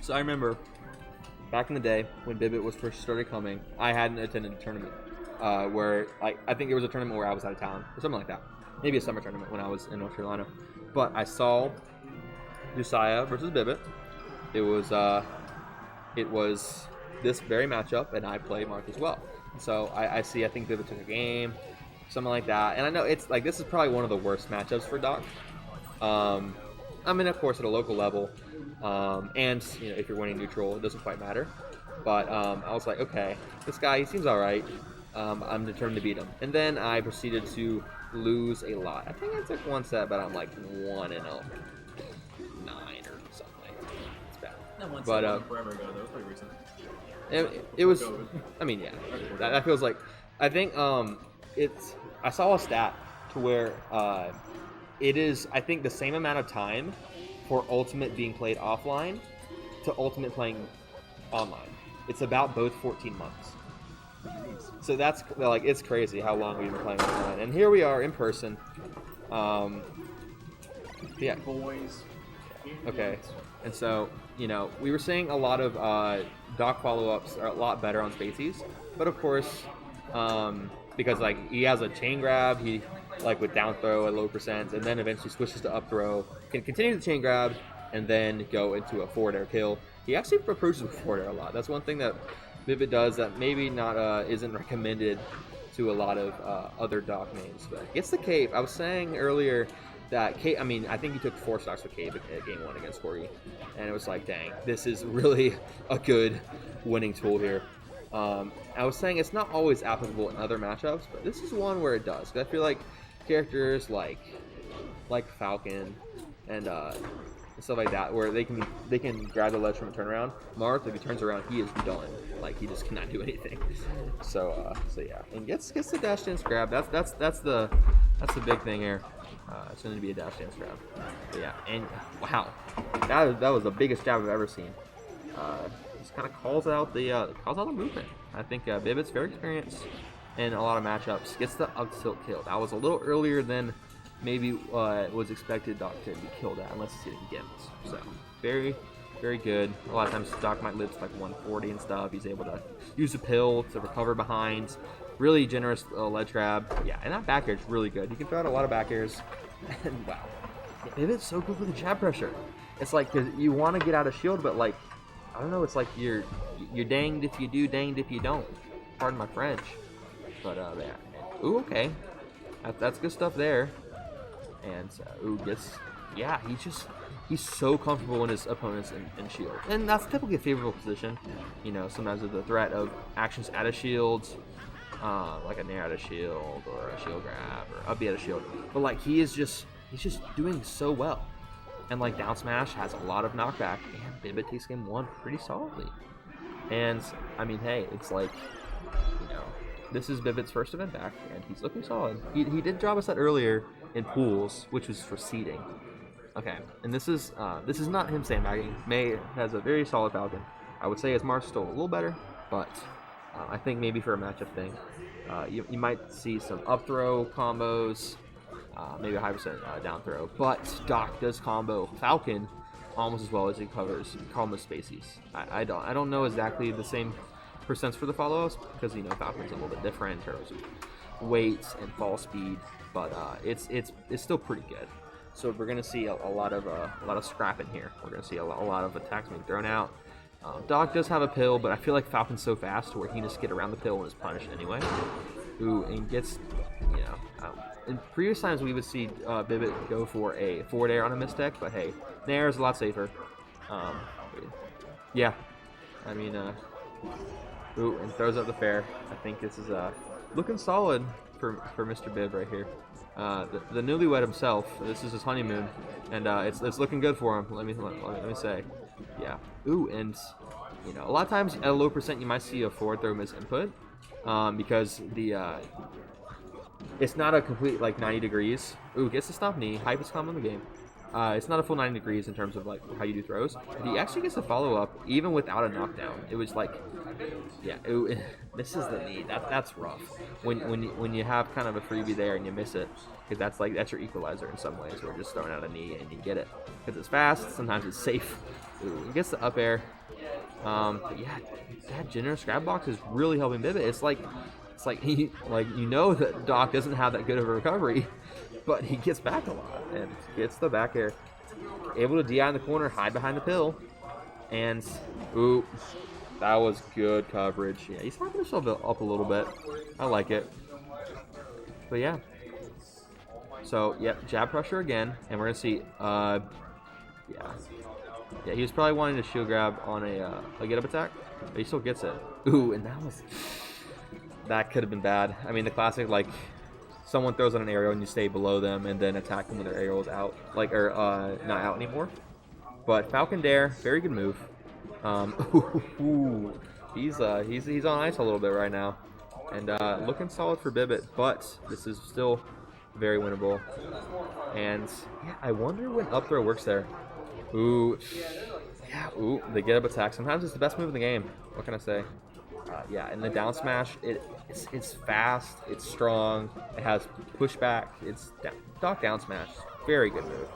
So I remember back in the day when Bibbit was first started coming, I hadn't attended a tournament where I think it was a tournament where I was out of town or something like that. Maybe a summer tournament when I was in North Carolina. But I saw Josiah versus Bibbit. It was this very matchup, and I played Marth as well. So I think Bibbit took a game, something like that. And I know it's like this is probably one of the worst matchups for Doc. I mean, of course, at a local level, and if you're winning neutral, it doesn't quite matter. But I was like, okay, this guy, he seems all right. I'm determined to beat him. And then I proceeded to lose a lot. I think I took one set, but I'm like 1-9 or something. It's bad. But forever ago, that was pretty recent. It was. I mean, yeah, that feels like. I think it's. I saw a stat to where it is. I think the same amount of time for Ultimate being played offline to Ultimate playing online. It's about both 14 months. So that's like it's crazy how long we've been playing online, and here we are in person. Yeah. Boys. Okay. And so we were seeing a lot of Doc follow-ups are a lot better on Spacies, but of course, because like he has a chain grab, he like with down throw at low percent, and then eventually switches to up throw, can continue the chain grab, and then go into a forward air kill. He actually approaches with forward air a lot. That's one thing that Bibbit does that maybe not isn't recommended to a lot of other Doc names, but gets the cape. I was saying earlier that Cape, I mean, I think he took 4 stocks with Cape at game 1 against Corgi, and it was like, dang, this is really a good winning tool here. I was saying it's not always applicable in other matchups, but this is one where it does. I feel like characters like Falcon and stuff like that, where they can grab the ledge from a turnaround. Marth, if he turns around, he is done. Like he just cannot do anything. So yeah, and gets the dash dance grab. That's the big thing here. It's going to be a dash dance grab. But yeah, and wow, that was the biggest jab I've ever seen. Just kind of calls out the movement. I think Bibbit's very experienced in a lot of matchups. Gets the up tilt kill. That was a little earlier than maybe was expected Doc to be killed at, unless it's getting gimped. So very, very good. A lot of times Doc might live to like 140 and stuff. He's able to use a pill to recover behind. Really generous ledge grab. Yeah, and that back air is really good. You can throw out a lot of back airs. And wow, Bibbit's so good with the jab pressure. It's like, cause you want to get out of shield, but like, I don't know. It's like you're danged if you do, danged if you don't. Pardon my French. But yeah. Ooh, okay. That's good stuff there. And he's so comfortable in his opponents in shield, and that's typically a favorable position. Sometimes with the threat of actions out of shields. Like a nair out of shield or a shield grab or up B out of shield, but like he's just doing so well, and like down smash has a lot of knockback, and Bibbit takes game 1 pretty solidly. And I mean, hey, it's like this is Bibbit's first event back, and he's looking solid. He did drop a set earlier in pools, which was for seeding. Okay, and this is not him sandbagging. May has a very solid Falcon. I would say his Marth still a little better, but I think maybe for a matchup thing, you might see some up throw combos, maybe a high percent down throw. But Doc does combo Falcon almost as well as he covers combos Spacies. I don't know exactly the same percents for the follow-ups because Falcon's a little bit different in terms of weight and fall speed, but it's still pretty good. So we're gonna see a lot of scrapping here. We're gonna see a lot of attacks being thrown out. Doc does have a pill, but I feel like Falcon's so fast where he can just get around the pill and is punished anyway. Ooh, and gets, in previous times we would see Bibbit go for a forward air on a misdeck, but hey, Nair is a lot safer. Yeah, I mean, ooh, and throws up the fair. I think this is looking solid for Mr. Bibb right here. The newlywed himself, this is his honeymoon, and it's looking good for him. Let me say. Yeah. Ooh, and a lot of times at a low percent you might see a forward throw miss input, because it's not a complete like 90 degrees. Ooh, gets the stomp knee, hypest combo in the game. It's not a full 90 degrees in terms of like how you do throws, but he actually gets a follow up even without a knockdown. It was like, yeah, this is the knee. That's rough. When you have kind of a freebie there and you miss it, because that's your equalizer in some ways. We're just throwing out a knee and you get it because it's fast. Sometimes it's safe. Ooh, he gets the up air. But yeah, that generous grab box is really helping Bibbit. It's like he that Doc doesn't have that good of a recovery, but he gets back a lot and gets the back air. Able to DI in the corner, hide behind the pill, and ooh, that was good coverage. Yeah, he's hyping himself up a little bit. I like it. But yeah. So yep, jab pressure again, and we're gonna see. Yeah, he was probably wanting to shield grab on a get up attack, but he still gets it. Ooh, and that could have been bad. I mean, the classic, like, someone throws on an aerial and you stay below them and then attack them when their aerial is out, like, or not out anymore. But Falcon Dare, very good move. He's on ice a little bit right now, and looking solid for Bibbit, but this is still very winnable. And yeah, I wonder when up throw works there. Ooh, yeah, ooh, the get up attack. Sometimes it's the best move in the game. What can I say? Yeah, and the down smash, it's fast, it's strong, it has pushback, it's Doc down smash, very good move.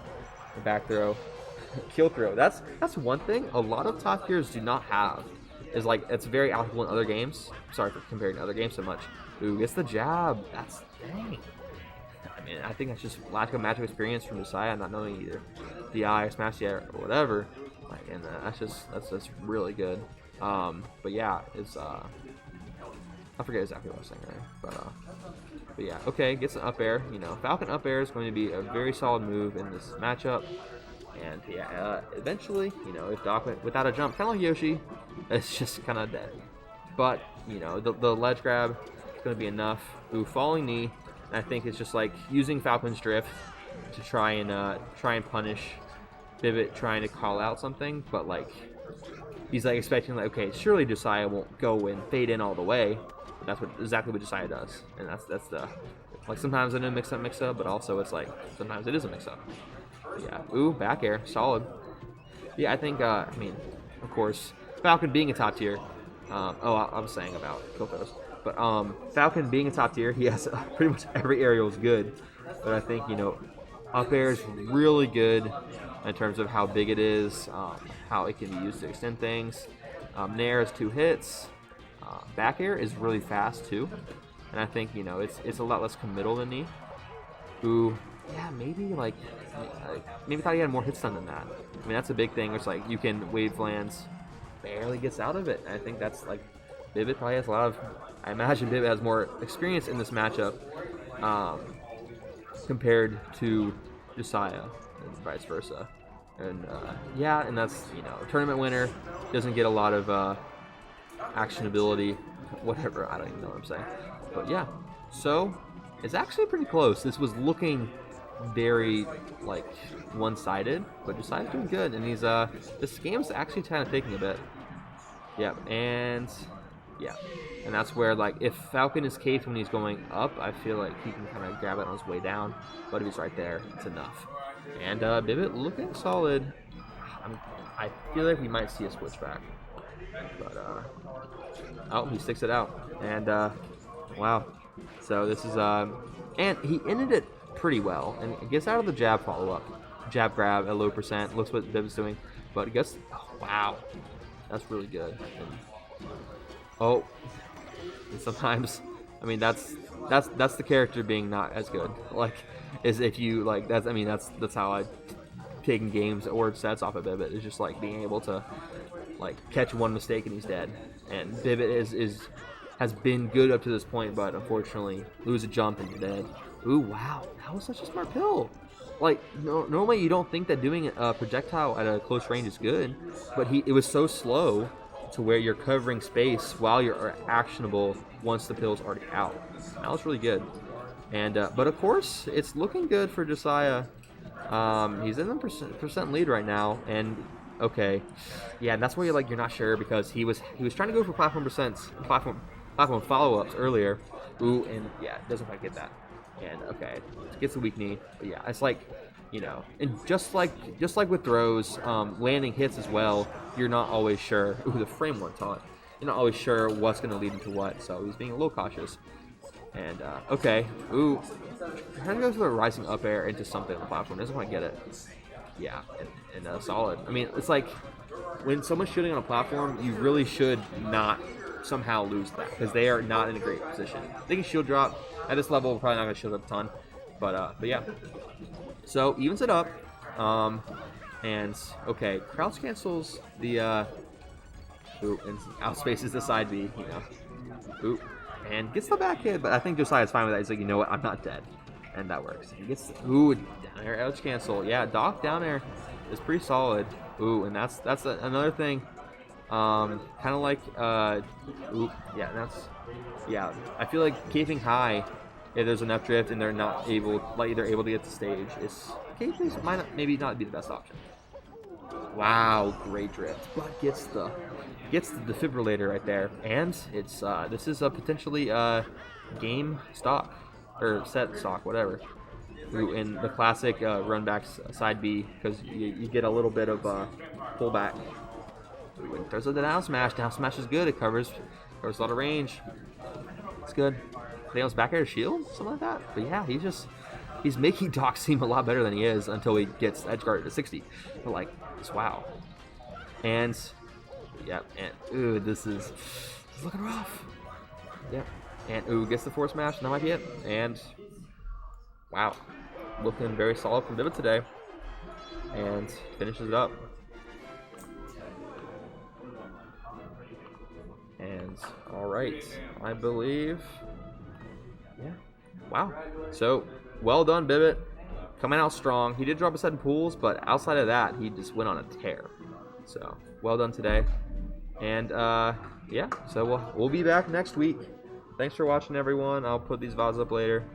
The back throw, kill throw. That's one thing a lot of top tiers do not have. Is like it's very applicable in other games. Sorry for comparing to other games so much. Ooh, gets the jab. That's dang. I mean, I think that's just lack of matchup experience from Josiah, not knowing either DI or smash the air or whatever. Like, and that's just really good. But yeah, it's I forget exactly what I was saying there, but yeah, okay, gets an up air. You know, Falcon up air is going to be a very solid move in this matchup, and yeah, eventually, you know, if Doc went without a jump, kind of like Yoshi, it's just kind of dead. But you know, the ledge grab is going to be enough. Ooh, falling knee. And I think it's just like using Falcon's drift to try and punish Bibbit trying to call out something, but like. He's like expecting like, okay, surely Josiah won't go and fade in all the way. But that's exactly what Josiah does, and that's the like sometimes I know mix up, but also it's like sometimes it is a mix up. Yeah, ooh, back air, solid. Yeah, I think I mean, of course, Falcon being a top tier. I was saying about Koko's, but Falcon being a top tier, he has pretty much every aerial is good. But I think, you know, up air is really good in terms of how big it is, how it can be used to extend things. Nair is 2 hits. Back air is really fast too, and I think, you know, it's a lot less committal than knee. Ooh, yeah, maybe maybe thought he had more hit stun than that. I mean, that's a big thing. It's like you can wave lands, barely gets out of it. And I think that's like Bibbit probably has a lot of. I imagine Bibbit has more experience in this matchup compared to Josiah and vice versa. And yeah, and that's, you know, tournament winner, doesn't get a lot of actionability, whatever, I don't even know what I'm saying. But yeah, so it's actually pretty close. This was looking very like one-sided, but Josiah's doing good, and he's this game's actually kind of taking a bit. Yeah, and that's where, like, if Falcon is caged when he's going up, I feel like he can kind of grab it on his way down, but if he's right there, it's enough. And Bibbit looking solid. I feel like we might see a switch back, but oh, he sticks it out, and wow. So this is and he ended it pretty well, and it gets out of the jab follow-up, jab grab at low percent. Looks what Bibbit's doing, but it gets, oh, wow, that's really good. And sometimes, I mean, that's the character being not as good. Like, is if you like that's, I mean, that's how I taking games or sets off of Bibbit, is just like being able to like catch one mistake and he's dead. And Bibbit has been good up to this point, but unfortunately lose a jump and you're dead. Ooh, wow, that was such a smart pill. Like, normally you don't think that doing a projectile at a close range is good, but it was so slow to where you're covering space while you're actionable once the pill's already out. That was really good. And but of course, it's looking good for Josiah. He's in the percent lead right now, and okay, yeah, and that's where you're not sure, because he was trying to go for platform follow-ups earlier. Ooh, and yeah, doesn't quite get that. And okay, gets a weak knee. But yeah, it's like you know, and just like with throws, landing hits as well, you're not always sure. Ooh, the frame went on. You're not always sure what's going to lead into what, so he's being a little cautious. And, okay. Ooh. Trying to go for the rising up air into something on the platform. Doesn't want to get it. Yeah, and solid. I mean, it's like, when someone's shooting on a platform, you really should not somehow lose that, because they are not in a great position. They can shield drop. At this level, we're probably not going to shield up a ton. But yeah. So, evens it up. And, okay, crouch cancels the, ooh, and outspaces the side B, you know. Ooh, and gets the back hit, but I think Josiah's fine with that. He's like, you know what, I'm not dead. And that works. He gets, ooh, down air edge cancel. Yeah, Doc down air is pretty solid. Ooh, and that's another thing. Kind of like, ooh, yeah, yeah, I feel like keeping high, if there's enough drift and they're not able, like, they're able to get to stage, might not, maybe not be the best option. Wow, great drift, but gets the defibrillator right there, and it's this is a potentially game stock or set stock, whatever. Ooh, in the classic run back side B, because you get a little bit of pullback. Ooh, and throws a down smash. Down smash is good. It covers a lot of range. It's good. I think it was back air shield, something like that. But yeah, he's making Doc seem a lot better than he is until he gets edge guard to 60. But like, it's wow. And yep, and ooh, this is looking rough. Yep, and ooh, gets the force smash. That might be it. And wow, looking very solid from bibbit today. And finishes it up. And all right, I believe. Yeah. Wow. So, well done, bibbit. Coming out strong. He did drop a set in pools, but outside of that, he just went on a tear. So, well done today. And, yeah, so we'll be back next week. Thanks for watching, everyone. I'll put these VODs up later.